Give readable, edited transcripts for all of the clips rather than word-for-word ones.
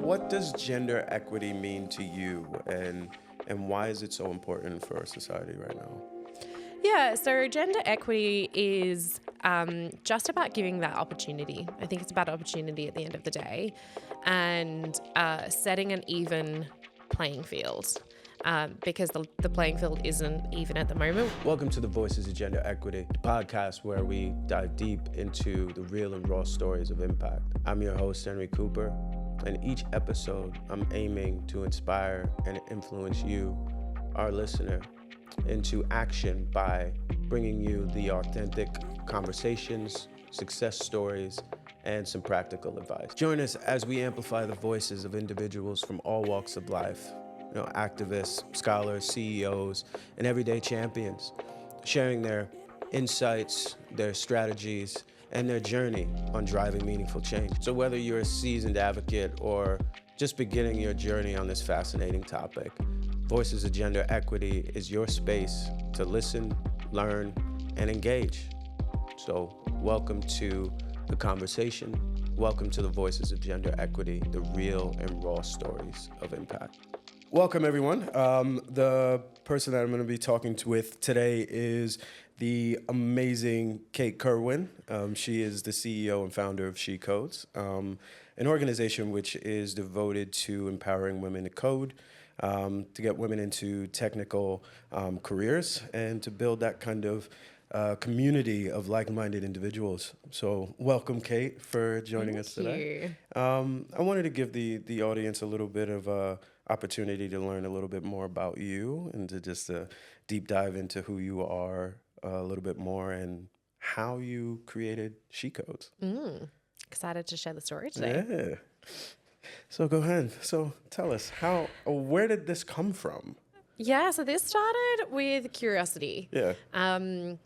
What does gender equity mean to you, and why is it so important for our society right now? Yeah, so gender equity is just about giving that opportunity. I think it's about opportunity at the end of the day and setting an even playing field because the playing field isn't even at the moment. Welcome to the Voices of Gender Equity, the podcast where we dive deep into the real and raw stories of impact. I'm your host, Henry Cooper, and each episode I'm aiming to inspire and influence you, our listener, into action by bringing you the authentic conversations, success stories, and some practical advice. Join us as we amplify the voices of individuals from all walks of life, activists, scholars, CEOs, and everyday champions, sharing their insights, their strategies, and their journey on driving meaningful change. So whether you're a seasoned advocate or just beginning your journey on this fascinating topic, Voices of Gender Equity is your space to listen, learn, and engage. So welcome to the conversation. Welcome to the Voices of Gender Equity, the real and raw stories of impact. Welcome, everyone. The person that I'm going to be talking with today is the amazing Kate Kirwin. She is the CEO and founder of She Codes, an organization which is devoted to empowering women to code, to get women into technical careers and to build that kind of community of like-minded individuals. So welcome, Kate, for joining us today. I wanted to give the audience a little bit of opportunity to learn a little bit more about you and to just deep dive into who you are a little bit more and how you created She Codes. Excited to share the story today. Yeah. So go ahead. So tell us, where did this come from? Yeah, so this started with curiosity. Yeah. And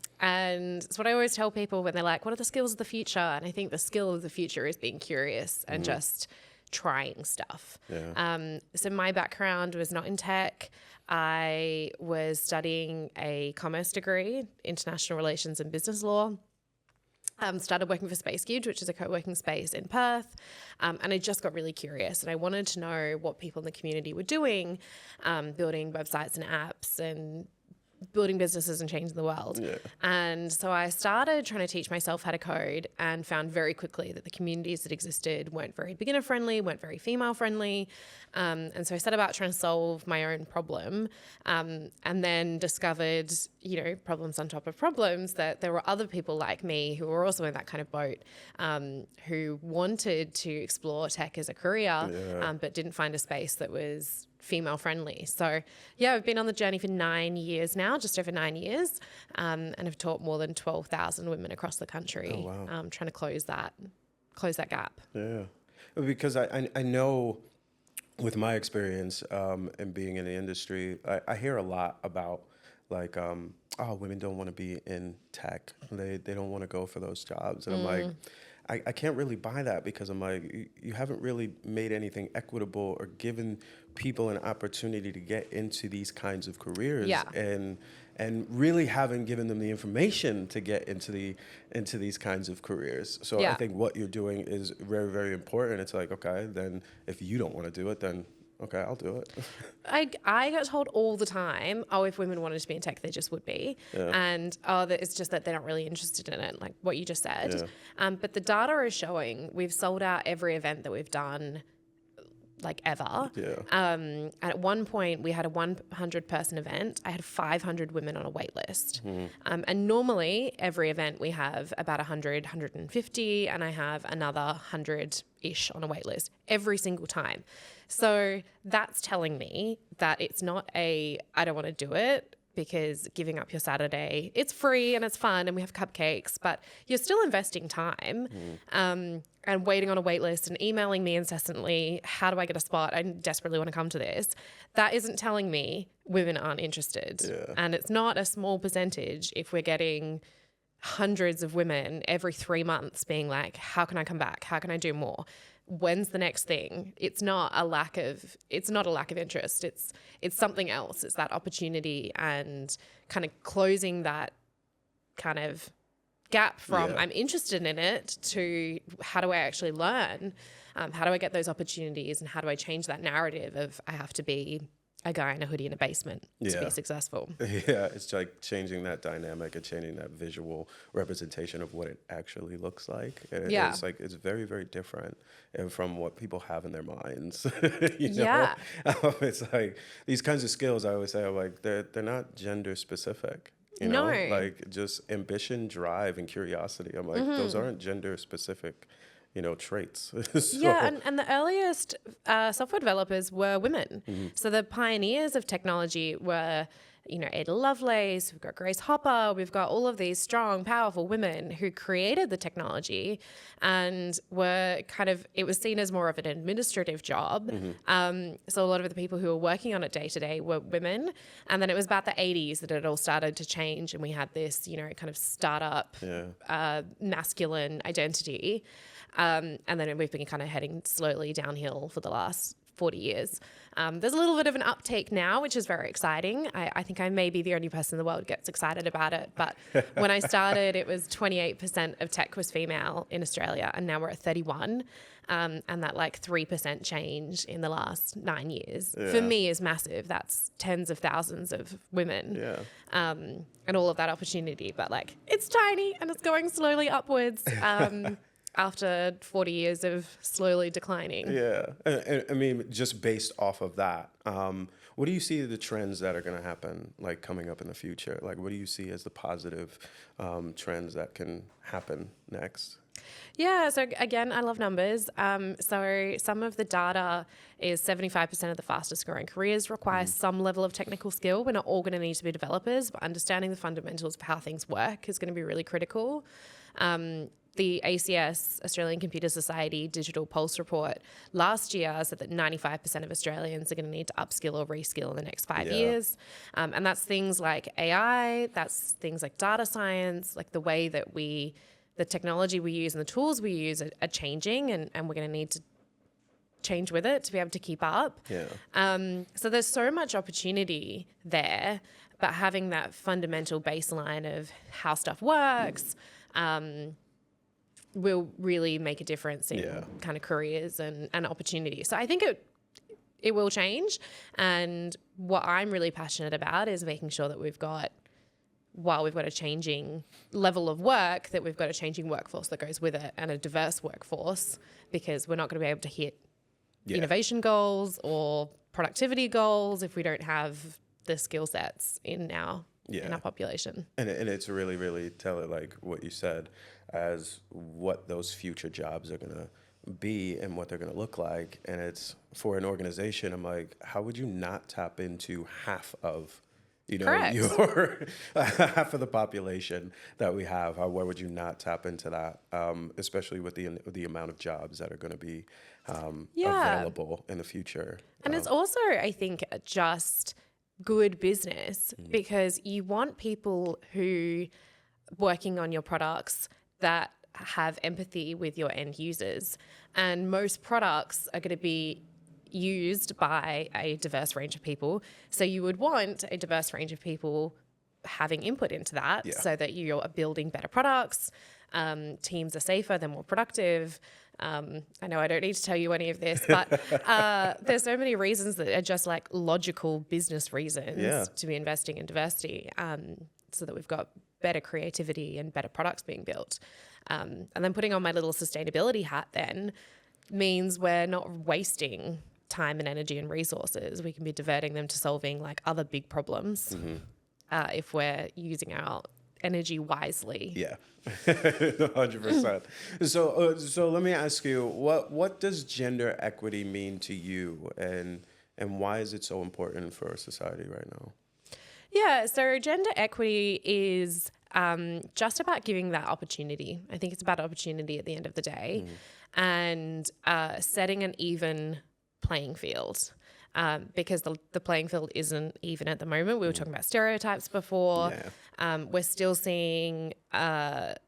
it's what I always tell people when they're like, what are the skills of the future? And I think the skill of the future is being curious and just trying stuff. Yeah. So my background was not in tech. I was studying a commerce degree, international relations and business law. Started working for Space Cubed, which is a co-working space in Perth. And I just got really curious and I wanted to know what people in the community were doing, building websites and apps and building businesses and changing the world. Yeah. And so I started trying to teach myself how to code and found very quickly that the communities that existed weren't very beginner friendly, weren't very female friendly. And so I set about trying to solve my own problem and then discovered, problems on top of problems, that there were other people like me who were also in that kind of boat, who wanted to explore tech as a career, but didn't find a space that was female friendly. So yeah, I've been on the journey for 9 years now, just over 9 years, and have taught more than 12,000 women across the country. Oh, wow. Trying to close that gap. Yeah, because I know with my experience and being in the industry, I hear a lot about like, women don't want to be in tech. They don't want to go for those jobs. And I'm like, I can't really buy that because I'm like, you haven't really made anything equitable or given people an opportunity to get into these kinds of careers. Yeah. And really haven't given them the information to get into these kinds of careers. So I think what you're doing is very, very important. It's like, okay, then if you don't want to do it, then okay, I'll do it. I get told all the time, if women wanted to be in tech, they just would be. Yeah. And it's just that they're not really interested in it, like what you just said. Yeah. But the data is showing we've sold out every event that we've done like ever. Yeah. And at one point we had a 100-person event. I had 500 women on a wait list. And normally every event we have about 100, 150, and I have another 100-ish on a wait list every single time. So that's telling me that it's not I don't want to do it, because giving up your Saturday, it's free and it's fun and we have cupcakes, but you're still investing time and waiting on a wait list and emailing me incessantly, how do I get a spot? I desperately want to come to this. That isn't telling me women aren't interested. Yeah. And it's not a small percentage if we're getting hundreds of women every 3 months being like, how can I come back? How can I do more? When's the next thing? It's not a lack of interest. It's something else. It's that opportunity and kind of closing that kind of gap from I'm interested in it to how do I actually learn? How do I get those opportunities, and how do I change that narrative of I have to be a guy in a hoodie in a basement to be successful? Yeah, it's like changing that dynamic and changing that visual representation of what it actually looks like. And it's like, it's very, very different from what people have in their minds. you know? It's like these kinds of skills, I always say, are like, they're not gender specific. You know, like just ambition, drive, and curiosity. I'm like, those aren't gender specific, you know, traits. And the earliest software developers were women. So the pioneers of technology were, you know, Ada Lovelace, we've got Grace Hopper, we've got all of these strong, powerful women who created the technology and were kind of, it was seen as more of an administrative job. So a lot of the people who were working on it day to day were women. And then it was about the 80s that it all started to change, and we had this, you know, kind of startup masculine identity. And then we've been kind of heading slowly downhill for the last 40 years. There's a little bit of an uptake now, which is very exciting. I think I may be the only person in the world who gets excited about it. But when I started, it was 28% of tech was female in Australia, and now we're at 31%. And that like 3% change in the last 9 years for me is massive. That's tens of thousands of women and all of that opportunity. But like, it's tiny and it's going slowly upwards. After 40 years of slowly declining. Yeah. I mean, just based off of that, what do you see the trends that are going to happen, like coming up in the future? Like, what do you see as the positive trends that can happen next? Yeah, so again, I love numbers. So some of the data is 75% of the fastest growing careers require some level of technical skill. We're not all going to need to be developers, but understanding the fundamentals of how things work is going to be really critical. The ACS, Australian Computer Society Digital Pulse Report last year said that 95% of Australians are going to need to upskill or reskill in the next 5 years. And that's things like AI, that's things like data science, like the way that the technology we use and the tools we use are changing, and we're going to need to change with it to be able to keep up. So there's so much opportunity there, but having that fundamental baseline of how stuff works, will really make a difference in kind of careers and opportunities. So I think it will change. And what I'm really passionate about is making sure that while we've got a changing level of work, that we've got a changing workforce that goes with it, and a diverse workforce, because we're not going to be able to hit innovation goals or productivity goals if we don't have the skill sets in our population. And it's really, really tell it like what you said as what those future jobs are going to be and what they're going to look like. And it's for an organization, I'm like, how would you not tap into half of, you know, your half of the population that we have? Where would you not tap into that, especially with the amount of jobs that are going to be available in the future? And it's also, I think, just good business, because you want people who working on your products that have empathy with your end users. And most products are going to be used by a diverse range of people. So you would want a diverse range of people having input into that so that you're building better products. Teams are safer, they're more productive. I know I don't need to tell you any of this, but there's so many reasons that are just like logical business reasons to be investing in diversity, so that we've got better creativity and better products being built. And then putting on my little sustainability hat then means we're not wasting time and energy and resources. We can be diverting them to solving like other big problems if we're using our energy wisely. 100%. So let me ask you, what does gender equity mean to you, and why is it so important for our society right now? Yeah, so gender equity is just about giving that opportunity. I think it's about opportunity at the end of the day, and setting an even playing field. Because the playing field isn't even at the moment. We were talking about stereotypes before. We're still seeing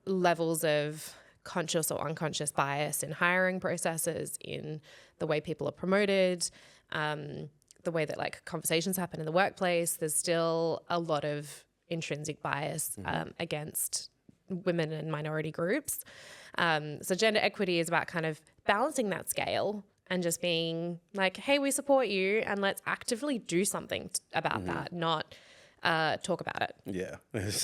levels of conscious or unconscious bias in hiring processes, in the way people are promoted, the way that like conversations happen in the workplace. There's still a lot of intrinsic bias against women and minority groups. So gender equity is about kind of balancing that scale and just being like, hey, we support you and let's actively do something about that, not talk about it. Yeah. It's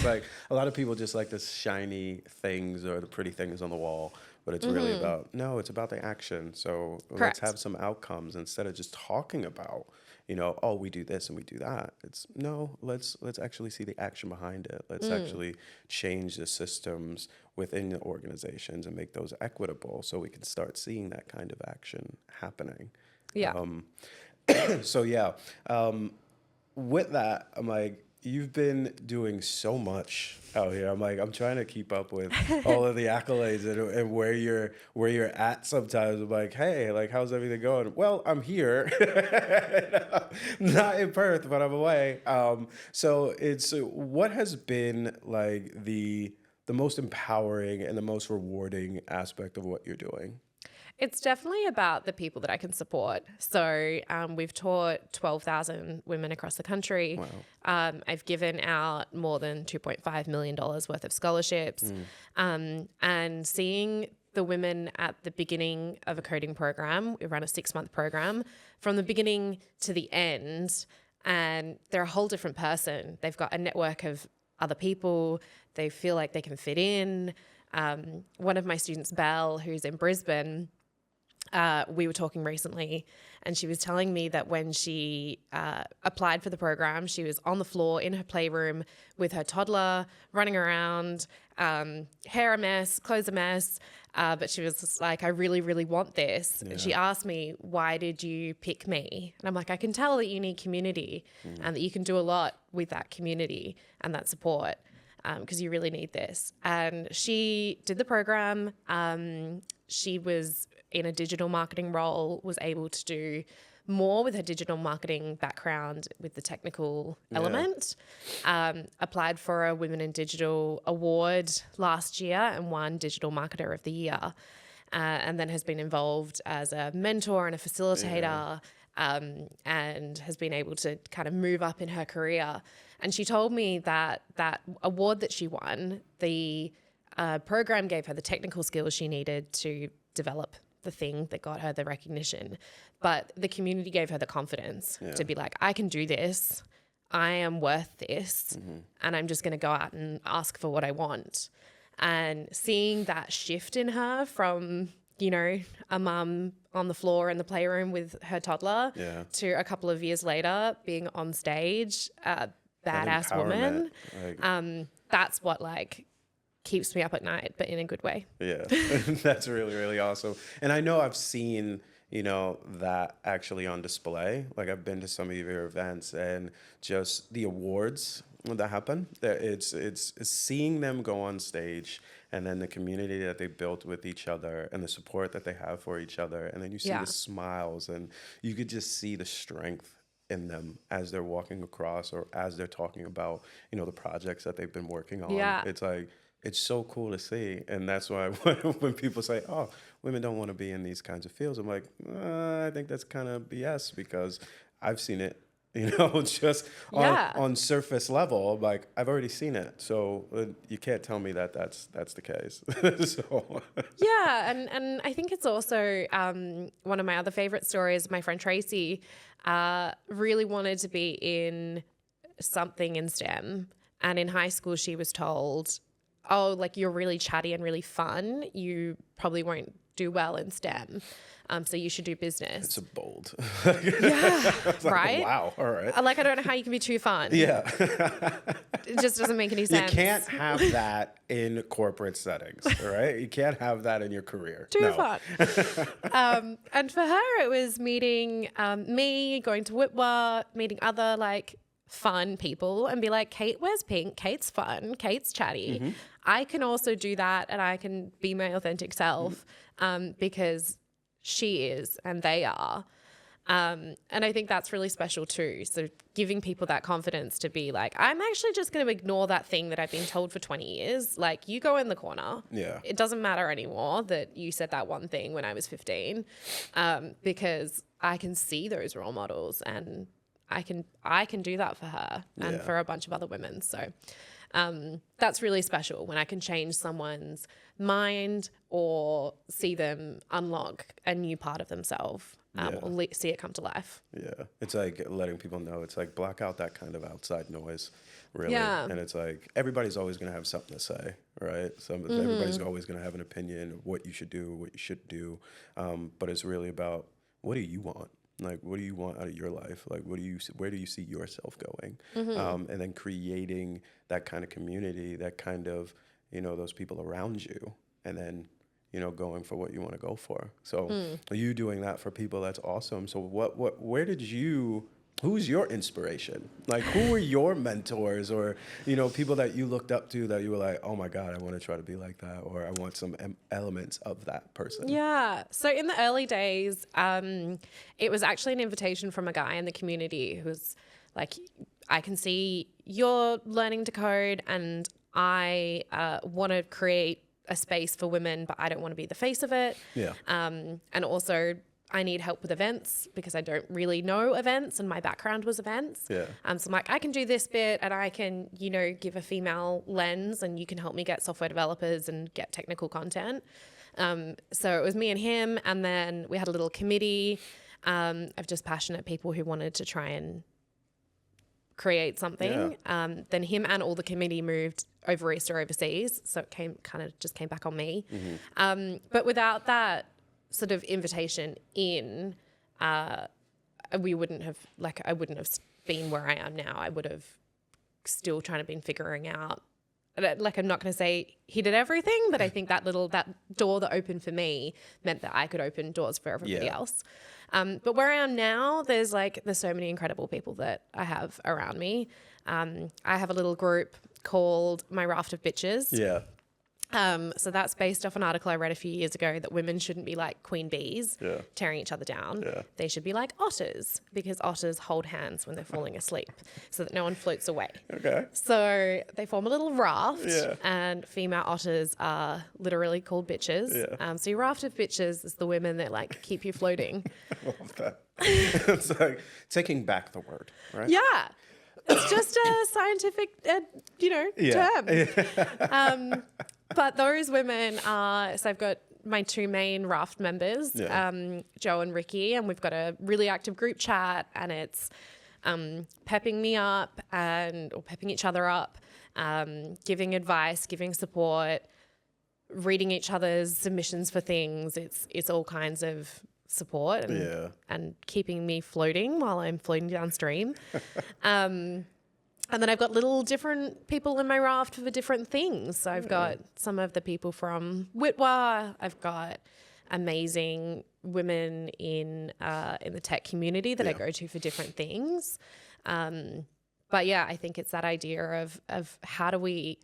like a lot of people just like the shiny things or the pretty things on the wall, but it's really about, no, it's about the action. So let's have some outcomes instead of just talking about, you know, oh, we do this and we do that. It's no, let's actually see the action behind it. Let's actually change the systems within the organizations and make those equitable so we can start seeing that kind of action happening. Yeah. So yeah, with that, I'm like, you've been doing so much out here. I'm like, I'm trying to keep up with all of the accolades and where you're at sometimes. I'm like, hey, like, how's everything going? Well, I'm here. Not in Perth, but I'm away. So it's what has been like the most empowering and the most rewarding aspect of what you're doing? It's definitely about the people that I can support. So we've taught 12,000 women across the country. Wow. I've given out more than $2.5 million worth of scholarships. And seeing the women at the beginning of a coding program, we run a 6-month program, from the beginning to the end, and they're a whole different person. They've got a network of other people. They feel like they can fit in. One of my students, Belle, who's in Brisbane, we were talking recently, and she was telling me that when she applied for the program, she was on the floor in her playroom with her toddler, running around, hair a mess, clothes a mess, but she was just like, I really, really want this. Yeah. And she asked me, why did you pick me? And I'm like, I can tell that you need community and that you can do a lot with that community and that support. Because you really need this. And she did the program. She was in a digital marketing role, was able to do more with her digital marketing background with the technical element. Applied for a Women in Digital award last year and won Digital Marketer of the Year. And then has been involved as a mentor and a facilitator. And has been able to kind of move up in her career. And she told me that that award that she won, the program gave her the technical skills she needed to develop the thing that got her the recognition. But the community gave her the confidence to be like, I can do this. I am worth this. And I'm just going to go out and ask for what I want. And seeing that shift in her from, you know, a mum on the floor in the playroom with her toddler to a couple of years later being on stage, badass woman. Like, that's what like keeps me up at night, but in a good way. Yeah, that's really, really awesome. And I know I've seen, you know, that actually on display. Like I've been to some of your events and just the awards that happen. It's seeing them go on stage and then the community that they built with each other and the support that they have for each other. And then you see the smiles and you could just see the strength in them as they're walking across or as they're talking about, you know, the projects that they've been working on. It's like, it's so cool to see. And that's why when people say, oh, women don't want to be in these kinds of fields, I'm like, I think that's kind of BS because I've seen it, you know, just on surface level. Like, I've already seen it. So you can't tell me that that's the case. So. Yeah. And I think it's also one of my other favorite stories. My friend Tracy really wanted to be in something in STEM. And in high school, she was told, oh, like you're really chatty and really fun. You probably won't do well in STEM. So you should do business. It's a bold. Yeah. Right? Wow. All right. Like, I don't know how you can be too fun. Yeah. It just doesn't make any sense. You can't have that in corporate settings, right? You can't have that in your career. Too fun. And for her, it was meeting me, going to Whitwa, meeting other like fun people and be like, Kate wears pink, Kate's fun, Kate's chatty. I can also do that and I can be my authentic self because she is and they are. And I think that's really special too. So giving people that confidence to be like, I'm actually just going to ignore that thing that I've been told for 20 years. Like, you go in the corner. Yeah. It doesn't matter anymore that you said that one thing when I was 15 because I can see those role models and I can do that for her and for a bunch of other women. So that's really special when I can change someone's mind or see them unlock a new part of themselves, or see it come to life. Yeah. It's like letting people know, it's like block out that kind of outside noise, really. Yeah. And it's like everybody's always going to have something to say, right? Everybody's always going to have an opinion of what you should do, what you shouldn't do. But it's really about, what do you want? Like, what do you want out of your life? Like, where do you see yourself going? And then creating that kind of community, that kind of, those people around you, and then, going for what you want to go for. So are you doing that for people? That's awesome. So who's your inspiration? Like, who were your mentors, or, people that you looked up to that you were like, oh my God, I want to try to be like that, or I want some elements of that person? Yeah. So in the early days, it was actually an invitation from a guy in the community who was like, I can see you're learning to code, and I want to create a space for women, but I don't want to be the face of it. Yeah. And also, I need help with events because I don't really know events, and my background was events. Yeah. So I'm like, I can do this bit, and I can, give a female lens, and you can help me get software developers and get technical content. So it was me and him, and then we had a little committee of just passionate people who wanted to try and create something. Yeah. Then him and all the committee moved over Easter overseas, so it came back on me. But without that sort of invitation in, I wouldn't have been where I am now. I would have still trying to been figuring out, like, I'm not going to say he did everything, but I think that door that opened for me meant that I could open doors for everybody else. But where I am now, there's so many incredible people that I have around me. I have a little group called My Raft of Bitches. Yeah. So that's based off an article I read a few years ago that women shouldn't be like queen bees, tearing each other down. Yeah. They should be like otters, because otters hold hands when they're falling asleep so that no one floats away. Okay. So they form a little raft, and female otters are literally called bitches. Yeah. So your raft of bitches is the women that keep you floating. I love that. It's like taking back the word, right? Yeah. It's just a scientific, term. But those women are, so I've got my two main raft members, Joe and Ricky, and we've got a really active group chat, and it's pepping me up or pepping each other up, giving advice, giving support, reading each other's submissions for things. It's all kinds of support and keeping me floating while I'm floating downstream. And then I've got little different people in my raft for different things. So I've got some of the people from Witwa. I've got amazing women in the tech community that I go to for different things. But yeah, I think it's that idea of how do we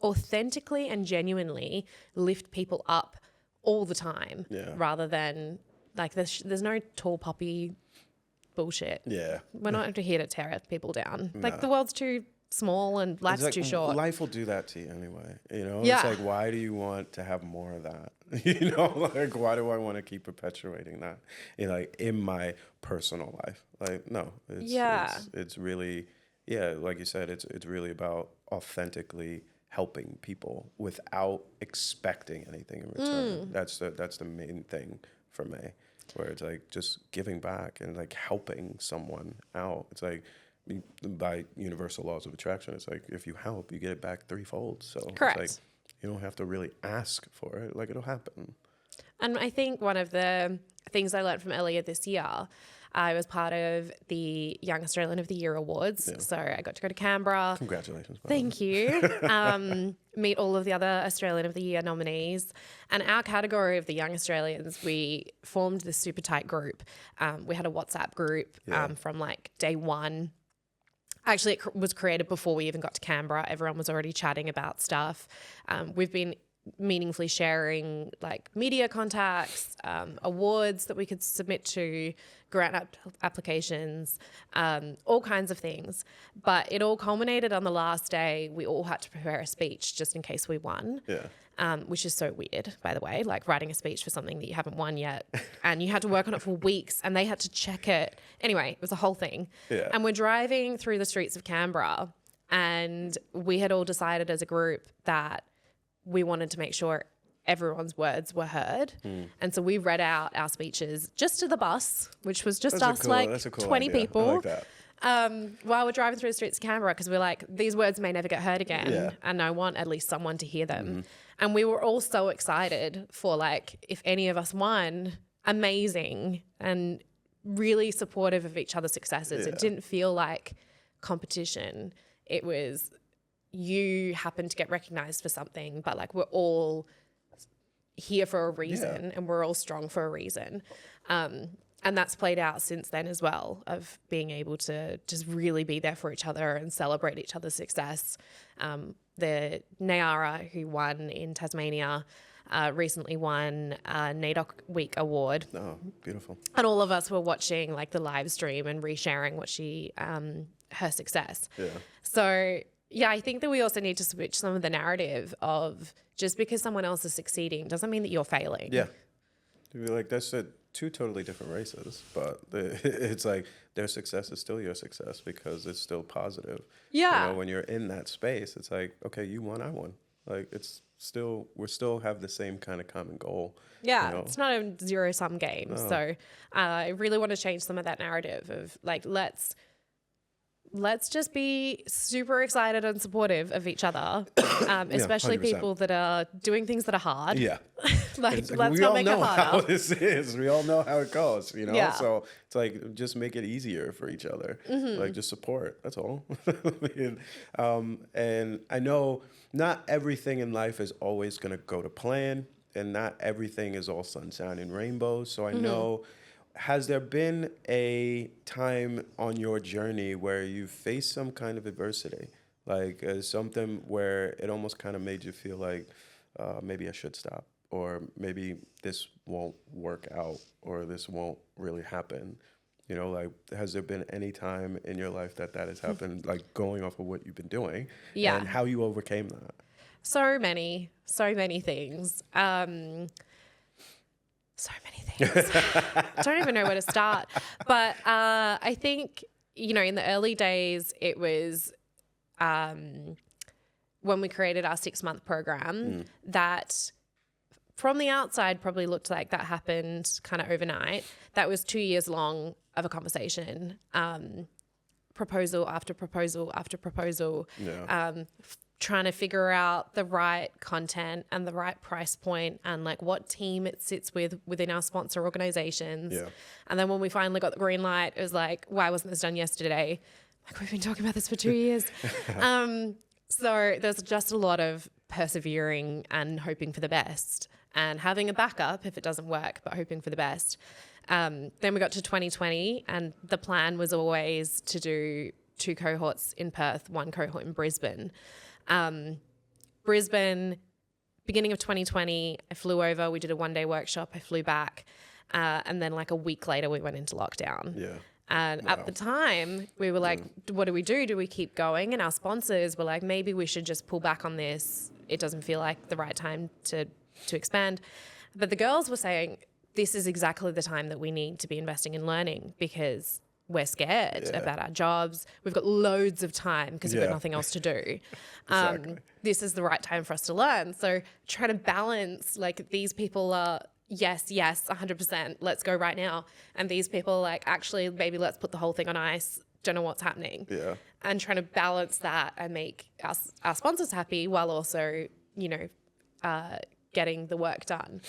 authentically and genuinely lift people up all the time, rather than there's no tall poppy bullshit. Yeah. We're not here to tear people down. No. The world's too small and life's too short. Life will do that to you anyway. It's like, why do you want to have more of that? Why do I want to keep perpetuating that in my personal life? No, it's really, like you said, it's really about authentically helping people without expecting anything in return. That's the main thing for me, where it's just giving back and helping someone out. It's by universal laws of attraction, it's if you help, you get it back threefold. So correct. It's you don't have to really ask for it. It'll happen. And I think one of the things I learned from earlier this year, I was part of the Young Australian of the Year Awards. Yeah. So I got to go to Canberra. Congratulations. Thank you. Meet all of the other Australian of the Year nominees. And our category of the Young Australians, we formed this super tight group. We had a WhatsApp group from day one. Actually, it was created before we even got to Canberra. Everyone was already chatting about stuff. We've been meaningfully sharing media contacts, awards that we could submit to, grant applications, all kinds of things. But it all culminated on the last day. We all had to prepare a speech just in case we won. Yeah. Which is so weird, by the way, writing a speech for something that you haven't won yet. And you had to work on it for weeks, and they had to check it. Anyway, it was a whole thing. Yeah. And we're driving through the streets of Canberra, and we had all decided as a group that we wanted to make sure everyone's words were heard. And so we read out our speeches just to the bus, which was just That's us, a cool 20 idea. people. I like that. While we're driving through the streets of Canberra, because we're like, these words may never get heard again. Yeah. And I want at least someone to hear them. And we were all so excited for like, if any of us won, amazing, and really supportive of each other's successes. It didn't feel like competition. It was, you happen to get recognized for something, but like we're all here for a reason and we're all strong for a reason. And that's played out since then as well, of being able to just really be there for each other and celebrate each other's success. The Nayara, who won in Tasmania, recently won a NAIDOC Week Award. Oh, beautiful. And all of us were watching like the live stream and resharing what she, her success. Yeah. So yeah, I think that we also need to switch some of the narrative of just because someone else is succeeding doesn't mean that you're failing. Yeah. Like that's two totally different races, but it's like their success is still your success because it's still positive. Yeah. You know, when you're in that space, it's like, okay, you won, I won. Like it's still, we still have the same kind of common goal. Yeah, you know? It's not a zero-sum game. No. So I really want to change some of that narrative of like, let's just be super excited and supportive of each other, especially 100%. people that are doing things that are hard. Yeah. Let's not make it We all know how harder. this is. We all know how it goes, you know? Yeah. So it's like, just make it easier for each other. Like, just support. That's all. And I know not everything in life is always going to go to plan, and not everything is all sunshine and rainbows. So I know, has there been a time on your journey where you faced some kind of adversity? Like something where it almost kind of made you feel like maybe I should stop, or maybe this won't work out, or this won't really happen. You know, like, has there been any time in your life that has happened, like going off of what you've been doing and how you overcame that? So many things. So many things. I don't even know where to start. But I think, you know, in the early days, it was when we created our 6-month program that from the outside probably looked like that happened kind of overnight. That was 2 years long of a conversation, proposal after proposal after proposal, trying to figure out the right content and the right price point and like what team it sits within our sponsor organizations. Yeah. And then when we finally got the green light, it was like, why wasn't this done yesterday? Like, we've been talking about this for 2 years. So there's just a lot of persevering and hoping for the best and having a backup if it doesn't work, but hoping for the best. Then we got to 2020 and the plan was always to do 2 cohorts in Perth, 1 cohort in Brisbane. Brisbane, beginning of 2020, I flew over, we did a 1-day workshop, I flew back, and then like a week later we went into lockdown. Yeah. And at the time we were like, what do we do? Do we keep going? And our sponsors were like, maybe we should just pull back on this. It doesn't feel like the right time to expand. But the girls were saying, this is exactly the time that we need to be investing in learning because we're scared about our jobs. We've got loads of time because we've got nothing else to do. Exactly. This is the right time for us to learn. So trying to balance, like, these people are, yes, 100%, let's go right now. And these people are like, actually, maybe let's put the whole thing on ice. Don't know what's happening. Yeah. And trying to balance that and make our sponsors happy while also, you know, getting the work done.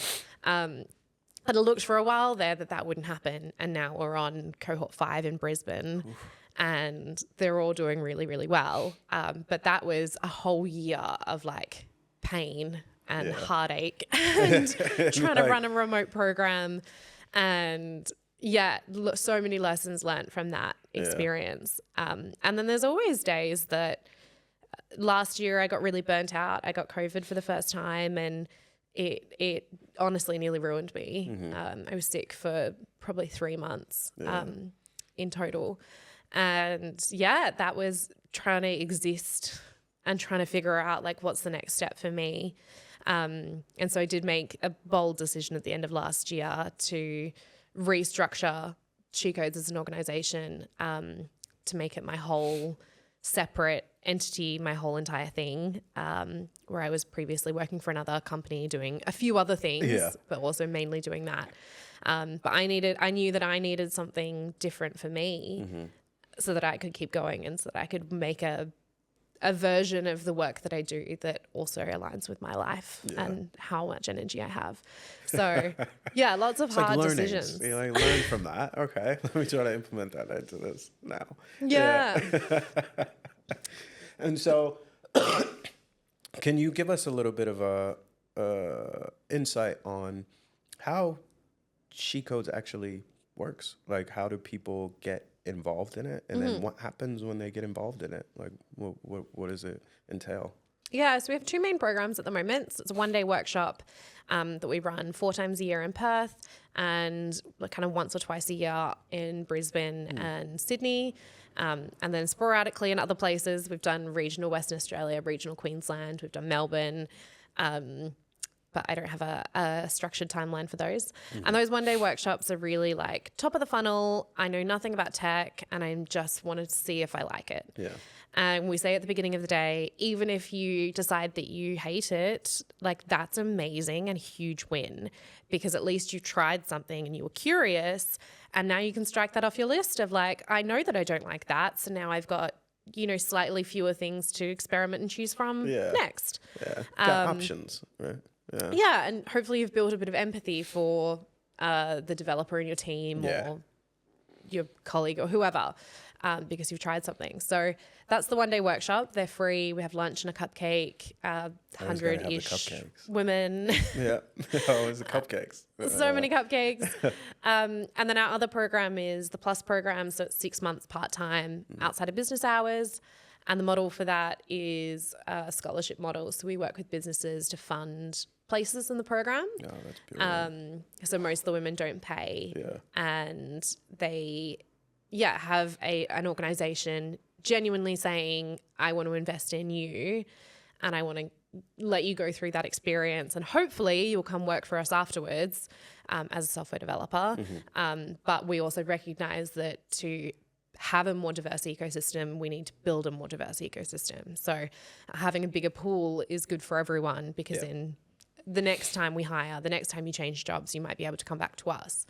But it looked for a while there that wouldn't happen. And now we're on cohort 5 in Brisbane. Oof. And they're all doing really, really well. But that was a whole year of like pain and heartache and trying to run a remote program. And so many lessons learned from that experience. And then there's always days that last year I got really burnt out. I got COVID for the first time and it honestly nearly ruined me. Mm-hmm. I was sick for probably 3 months in total. And that was trying to exist and trying to figure out like what's the next step for me. And so I did make a bold decision at the end of last year to restructure She Codes as an organization, to make it my whole separate entity, my whole entire thing, where I was previously working for another company doing a few other things, but also mainly doing that. But I knew that I needed something different for me so that I could keep going and so that I could make a version of the work that I do that also aligns with my life and how much energy I have. So yeah, lots of hard decisions. You like learn from that. Okay, let me try to implement that into this now. Yeah. And so, can you give us a little bit of a insight on how She Codes actually works? Like, how do people get involved in it, and then what happens when they get involved in it? Like, what does it entail? Yeah, so we have two main programs at the moment. So it's a one-day workshop that we run 4 times a year in Perth and kind of once or twice a year in Brisbane and Sydney. And then sporadically in other places. We've done regional Western Australia, regional Queensland. We've done Melbourne. But I don't have a structured timeline for those. And those one-day workshops are really like top of the funnel. I know nothing about tech and I just wanted to see if I like it. Yeah. And we say at the beginning of the day, even if you decide that you hate it, like that's amazing and a huge win because at least you tried something and you were curious and now you can strike that off your list of like, I know that I don't like that. So now I've got, slightly fewer things to experiment and choose from next. Yeah. Got options, right? Yeah, and hopefully you've built a bit of empathy for the developer in your team or your colleague or whoever because you've tried something. So that's the one-day workshop. They're free. We have lunch and a cupcake, 100-ish women. Yeah, always the cupcakes. So many cupcakes. And then our other program is the Plus program. So it's 6 months part-time outside of business hours. And the model for that is a scholarship model. So we work with businesses to fund places in the program. Oh, that's beautiful. So most of the women don't pay. Yeah. And they, have an organization genuinely saying, I want to invest in you and I want to let you go through that experience. And hopefully you'll come work for us afterwards as a software developer. But we also recognize that to have a more diverse ecosystem, we need to build a more diverse ecosystem. So having a bigger pool is good for everyone because in the next time we hire, the next time you change jobs, you might be able to come back to us.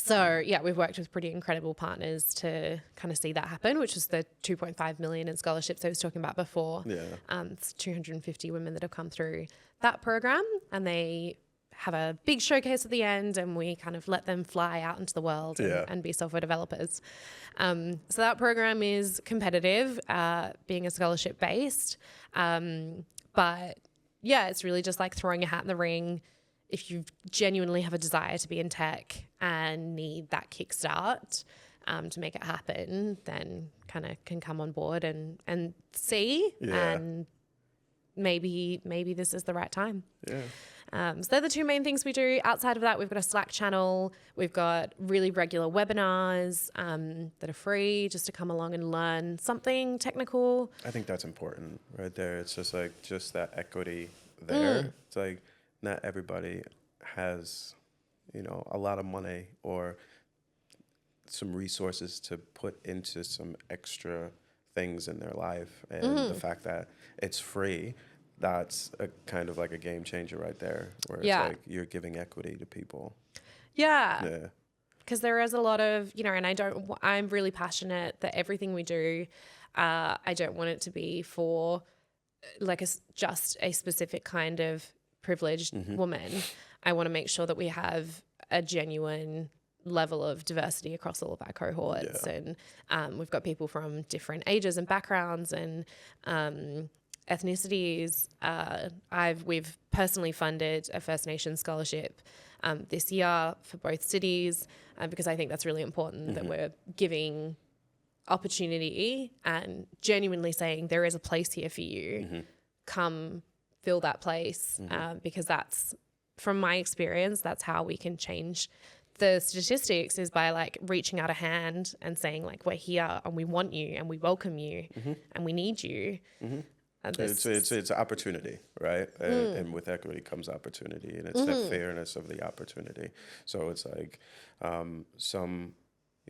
We've worked with pretty incredible partners to kind of see that happen, which was the 2.5 million in scholarships I was talking about before. It's 250 women that have come through that program and they have a big showcase at the end and we kind of let them fly out into the world and be software developers. So that program is competitive, being a scholarship based. It's really just like throwing a hat in the ring. If you genuinely have a desire to be in tech and need that kickstart to make it happen, then kind of can come on board and see and maybe this is the right time. So they're the two main things we do. Outside of that, we've got a Slack channel. We've got really regular webinars that are free just to come along and learn something technical. I think that's important right there. It's just like that equity there. It's like not everybody has, a lot of money or some resources to put into some extra things in their life. And the fact that it's free, that's a kind of like a game changer right there, where it's like you're giving equity to people. Yeah. Because there is a lot of, and I'm really passionate that everything we do, I don't want it to be for like just a specific kind of privileged woman. I want to make sure that we have a genuine level of diversity across all of our cohorts. And we've got people from different ages and backgrounds and ethnicities. We've personally funded a First Nations scholarship this year for both cities because I think that's really important that we're giving opportunity and genuinely saying there is a place here for you. Come fill that place because that's, from my experience, that's how we can change the statistics is by like reaching out a hand and saying like, we're here and we want you and we welcome you and we need you. It's opportunity, right? And with equity comes opportunity, and it's the fairness of the opportunity. So it's like some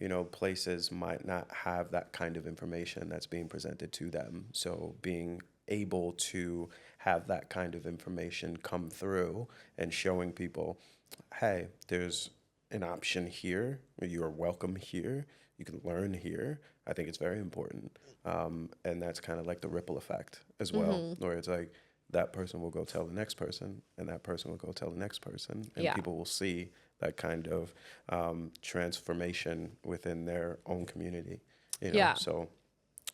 you know, places might not have that kind of information that's being presented to them. So being able to have that kind of information come through and showing people, hey, there's an option here, you are welcome here, you can learn here. I think it's very important. And that's kind of like the ripple effect as well, where it's like that person will go tell the next person, and that person will go tell the next person, and people will see that kind of transformation within their own community. You know? So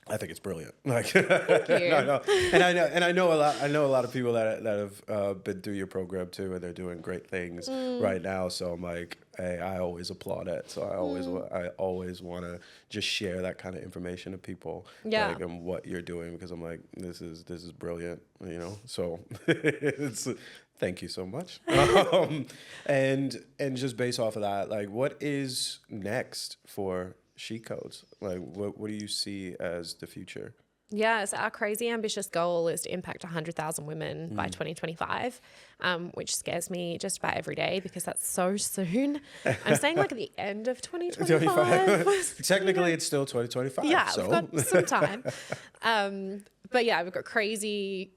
I think it's brilliant. Like, Thank you. I know a lot of people that have been through your program too, and they're doing great things right now. So I'm like, hey, I always applaud it. So I always want to just share that kind of information to people, like, and what you're doing, because I'm like, this is brilliant, you know. So it's thank you so much. And just based off of that, like, what is next for She Codes? Like, what do you see as the future? Yeah, so our crazy ambitious goal is to impact 100,000 women by 2025, which scares me just about every day because that's so soon. I'm saying like at the end of 2025. Technically, it's still 2025. Yeah, so. we've got some time. But yeah, we've got crazy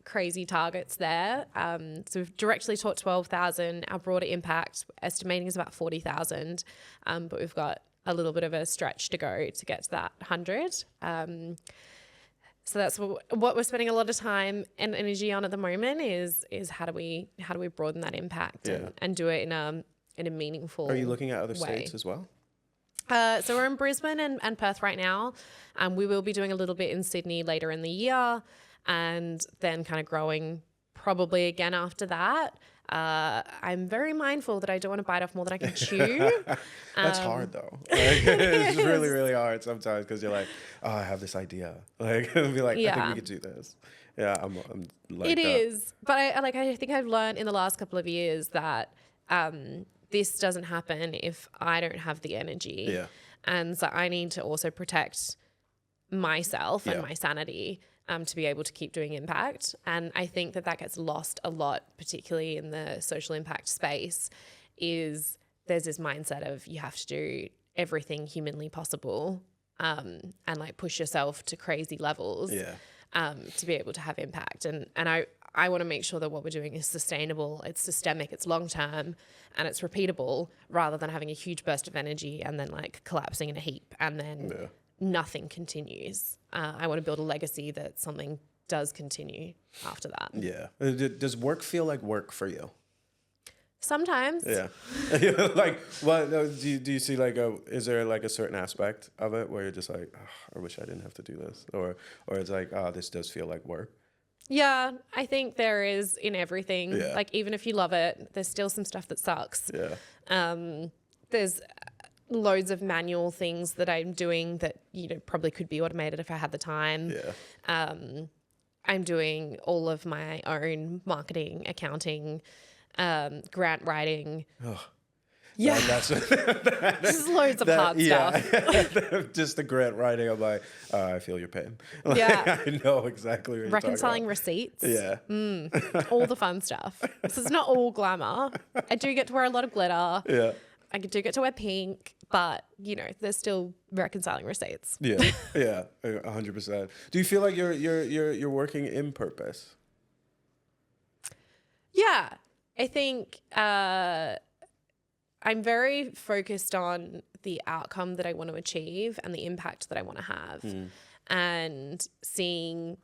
targets there. So we've directly taught 12,000. Our broader impact estimating is about 40,000, but we've got a little bit of a stretch to go to get to that 100. So that's what we're spending a lot of time and energy on at the moment is how do we broaden that impact and do it in a meaningful way. Are you looking at other states as well? So we're in Brisbane and Perth right now. We will be doing a little bit in Sydney later in the year, and then kind of growing probably again after that. I'm very mindful that I don't want to bite off more than I can chew. That's hard though. Like, it's really, really hard sometimes because you're like, oh, I have this idea. Like, be like, I think we could do this. Yeah, I'm like it that. is, but I think I've learned in the last couple of years that this doesn't happen if I don't have the energy. Yeah. And so I need to also protect myself and my sanity to be able to keep doing impact. And I think that gets lost a lot, particularly in the social impact space, is there's this mindset of you have to do everything humanly possible and like push yourself to crazy levels to be able to have impact. And I want to make sure that what we're doing is sustainable, it's systemic, it's long-term, and it's repeatable, rather than having a huge burst of energy and then like collapsing in a heap and then nothing continues. I want to build a legacy that something does continue after that. Yeah. Does work feel like work for you? Sometimes. Yeah. Like, what do you see? Like, is there like a certain aspect of it where you're just like, oh, I wish I didn't have to do this, or it's like, oh, this does feel like work. Yeah, I think there is in everything. Yeah. Like, even if you love it, there's still some stuff that sucks. Yeah. There's loads of manual things that I'm doing that, you know, probably could be automated if I had the time. Yeah. I'm doing all of my own marketing, accounting, grant writing. Oh. Yeah. That's Just loads of hard stuff. Just the grant writing. I'm like, I feel your pain. Like, Yeah. I know exactly what you're Reconciling talking receipts. about. Yeah. All the fun stuff. So it's not all glamour. I do get to wear a lot of glitter. Yeah. I do get to wear pink, but, you know, there's still reconciling receipts. Yeah. Yeah. 100%. Do you feel like you're working in purpose? Yeah. I think I'm very focused on the outcome that I want to achieve and the impact that I want to have. And seeing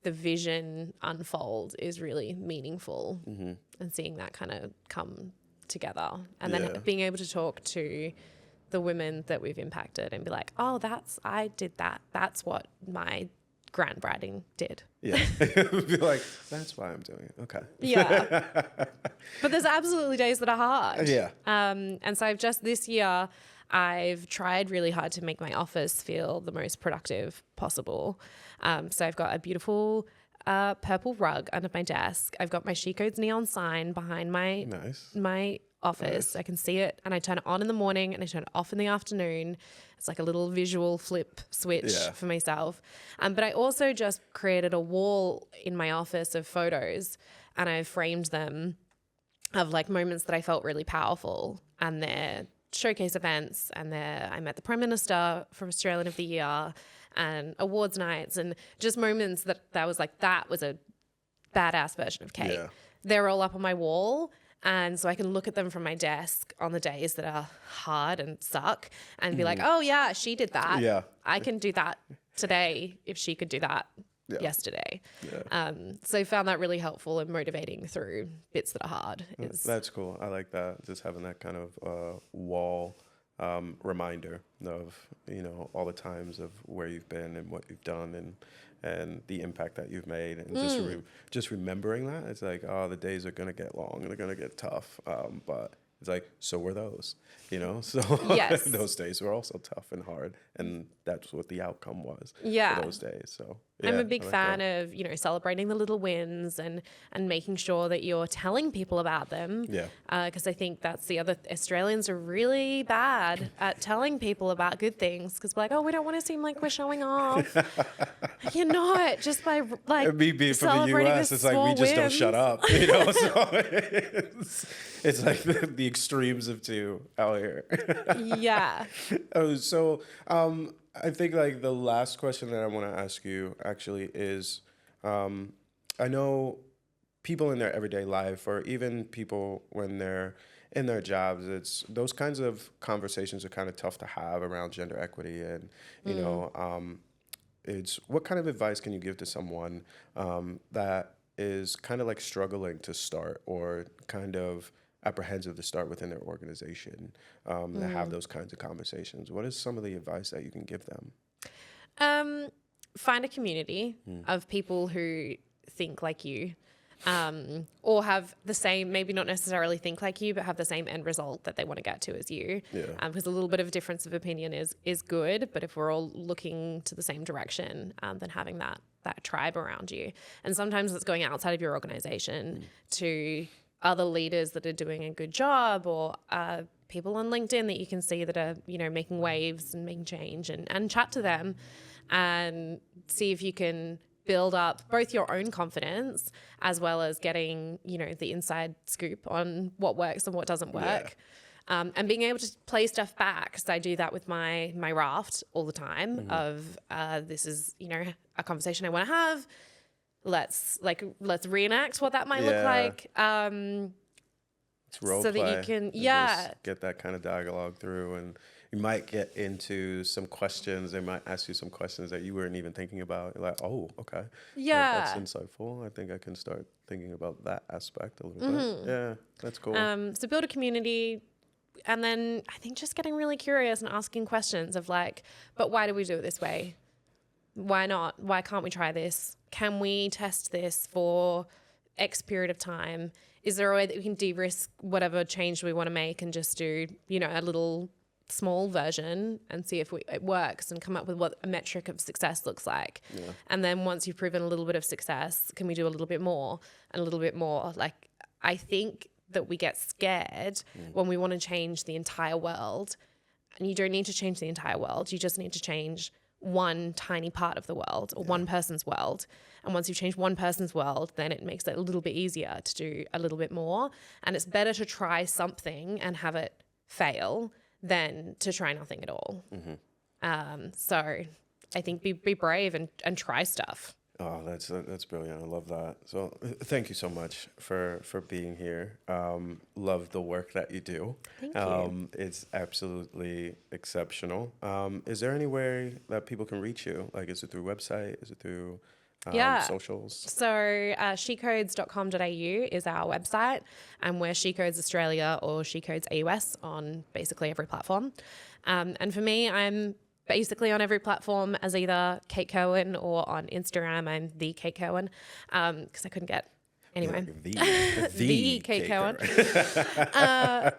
the vision unfold is really meaningful, and seeing that kind of come together, and then being able to talk to the women that we've impacted and be like, oh, I did that. That's what my grant writing did. Yeah. Be like, that's why I'm doing it. Okay. Yeah. But there's absolutely days that are hard. Yeah. And so this year, I've tried really hard to make my office feel the most productive possible. So I've got a beautiful purple rug under my desk. I've got my She Codes neon sign behind my office. Nice. I can see it, and I turn it on in the morning and I turn it off in the afternoon. It's like a little visual flip switch for myself. But I also just created a wall in my office of photos, and I framed them of like moments that I felt really powerful, and they're showcase events, and there I met the Prime Minister for Australian of the Year, and awards nights, and just moments that was like, that was a badass version of Kate. Yeah. They're all up on my wall. And so I can look at them from my desk on the days that are hard and suck and be like, oh, yeah, she did that. Yeah. I can do that today if she could do that yesterday. Yeah. So I found that really helpful and motivating through bits that are hard. That's cool. I like that. Just having that kind of wall reminder of, all the times of where you've been and what you've done and the impact that you've made, and just remembering that. It's like, oh, the days are going to get long and they're going to get tough. But it's like, so were those, so yes. Those days were also tough and hard, and that's what the outcome was for those days. So yeah, I'm a big fan of, celebrating the little wins and making sure that you're telling people about them. Yeah. Because I think that's the other, Australians are really bad at telling people about good things, because we're like, oh, we don't want to seem like we're showing off. You're not, just by me being from the US, it's like we just don't shut up, so it's like the extremes of two out here. Yeah. So I think like the last question that I want to ask you actually is, I know people in their everyday life, or even people when they're in their jobs, it's those kinds of conversations are kind of tough to have around gender equity, and it's what kind of advice can you give to someone that is kind of like struggling to start, or kind of apprehensive to start within their organization, to have those kinds of conversations? What is some of the advice that you can give them? Find a community of people who think like you, or have the same, maybe not necessarily think like you, but have the same end result that they want to get to as you. Yeah. Because a little bit of difference of opinion is good, but if we're all looking to the same direction, then having that tribe around you. And sometimes it's going outside of your organization to other leaders that are doing a good job, or people on LinkedIn that you can see that are, making waves and making change, and chat to them and see if you can build up both your own confidence as well as getting, the inside scoop on what works and what doesn't work. Yeah. And being able to play stuff back. Because I do that with my raft all the time of this is, a conversation I want to have. Let's reenact what that might look like. It's role so play, that you can, just get that kind of dialogue through, and you might get into some questions. They might ask you some questions that you weren't even thinking about. You're like, oh, okay. Yeah. That's insightful. I think I can start thinking about that aspect a little bit. Yeah, that's cool. So build a community. And then I think just getting really curious and asking questions of like, but why do we do it this way? Why not? Why can't we try this? Can we test this for X period of time? Is there a way that we can de-risk whatever change we want to make and just do, a little small version and see if it works, and come up with what a metric of success looks like? Yeah. And then once you've proven a little bit of success, can we do a little bit more and a little bit more? Like, I think that we get scared when we want to change the entire world, and you don't need to change the entire world. You just need to change one tiny part of the world, or one person's world. And once you've changed one person's world, then it makes it a little bit easier to do a little bit more. And it's better to try something and have it fail than to try nothing at all. So I think be brave and try stuff. Oh, that's brilliant. I love that. So thank you so much for being here. Love the work that you do. Thank you. It's absolutely exceptional. Is there any way that people can reach you? Like, is it through website? Is it through socials? So shecodes.com.au is our website, and we're Shecodes Australia or Shecodes AUS on basically every platform. And for me, I'm basically on every platform as either Kate Kirwin, or on Instagram, I'm the Kate Kirwin, because I couldn't get, anyway. The Kate Kirwin.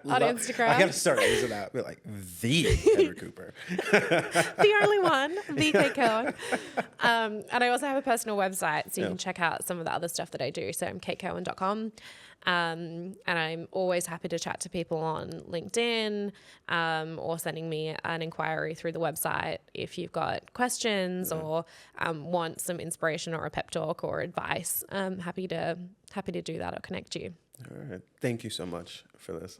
On Instagram. I got to start using that. We're like, the Henry Cooper. The only one, the Kate Kirwin. And I also have a personal website, so you can check out some of the other stuff that I do. So I'm katekirwin.com. And I'm always happy to chat to people on LinkedIn, or sending me an inquiry through the website if you've got questions or want some inspiration or a pep talk or advice. I'm happy to do that or connect you. All right. Thank you so much for this.